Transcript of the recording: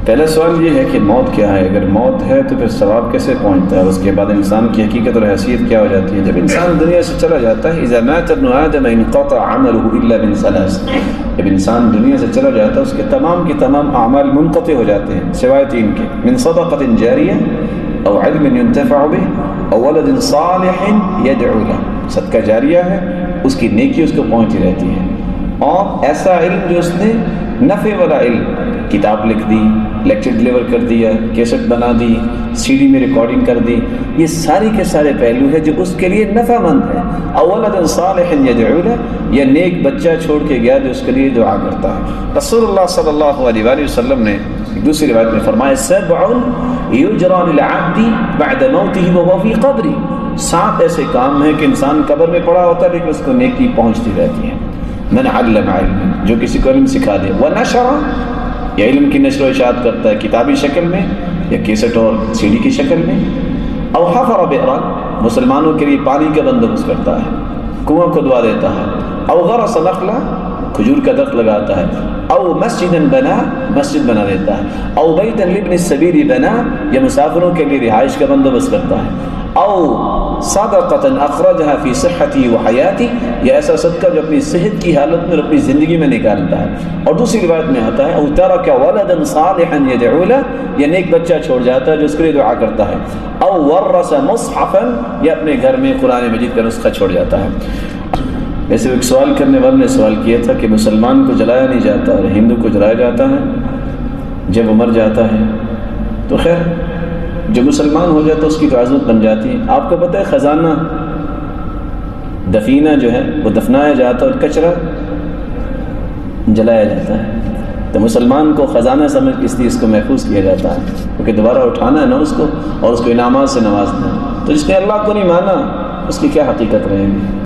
پہلا سوال یہ ہے کہ موت کیا ہے؟ اگر موت ہے تو پھر ثواب کیسے پہنچتا ہے؟ اس کے بعد انسان کی حقیقت اور حیثیت کیا ہو جاتی ہے؟ جب انسان دنیا سے چلا جاتا ہے، اذا مات ابن آدم انقطع عمله الا من ثلاث، جب انسان دنیا سے چلا جاتا ہے اس کے تمام کے تمام اعمال منقطع ہو جاتے ہیں سوائے تین کے: من صدقۃ جاریہ او علم ينتفع به او ولد صالح يدعو له، صدقہ جاریہ ہے، اس کی نیکی اس کو پہنچتی رہتی ہے، اور ایسا علم جو اس نے نفع والا علم، کتاب لکھ دی، لیکچر ڈلیور کر دیا، کیسٹ بنا دی، سی ڈی میں ریکارڈنگ کر دی، یہ ساری کے سارے پہلو ہے جو اس کے لیے نفع مند ہے۔ اولد صالح یدعو له، یا نیک بچہ چھوڑ کے گیا جو اس کے لیے دعا کرتا ہے۔ رسول اللہ صلی اللہ علیہ وآلہ وسلم نے دوسری روایت میں فرمایا: سبع یجرى للعبد بعد موته وهو في قبره، 7 ایسے کام ہیں کہ انسان قبر میں پڑا ہوتا ہے لیکن اس کو نیکی پہنچتی رہتی ہے۔ من علم علم، جو کسی کو علم سکھا دے، ونشر، یا علم کی نشر و اشاعت کرتا ہے کتابی شکل میں یا کیسٹ اور سی ڈی کی شکل میں، او حفر بئرا، مسلمانوں کے لیے پانی کا بندوبست کرتا ہے، کنواں کھدوا دیتا ہے، او غرس نخلا، کھجور کا درخت لگاتا ہے، او مسجدا بنا، مسجد بنا دیتا ہے، او بیتا لابن السبیل بنا، یا مسافروں کے لیے رہائش کا بندوبست کرتا ہے، او صدقۃ اخرجها فی صحتی و حیاتی، یا ایسا صدقہ جو اپنی صحت کی حالت میں اور اپنی زندگی میں نکالتا ہے۔ اور دوسری روایت میں آتا ہے: او ترک ولدا صالحا یدعو له، یا نیک بچہ چھوڑ جاتا ہے جو اس کے لیے دعا کرتا ہے، او ورث مصحفا، یا اپنے گھر میں قرآن مجید کا نسخہ چھوڑ جاتا ہے۔ ایسے ایک سوال کرنے والے نے سوال کیا تھا کہ مسلمان کو جلایا نہیں جاتا اور ہندو کو جلایا جاتا ہے جب وہ مر جاتا ہے، تو خیر جو مسلمان ہو جاتا ہے اس کی تو عظمت بن جاتی ہے۔ آپ کو پتہ ہے خزانہ دفینہ جو ہے وہ دفنایا جاتا ہے اور کچرا جلایا جاتا ہے، تو مسلمان کو خزانہ سمجھ کے اس لیے اس کو محفوظ کیا جاتا ہے، کیونکہ دوبارہ اٹھانا ہے نا اس کو اور اس کو انعامات سے نوازنا ہے۔ تو جس نے اللہ کو نہیں مانا اس کی کیا حقیقت رہے گی؟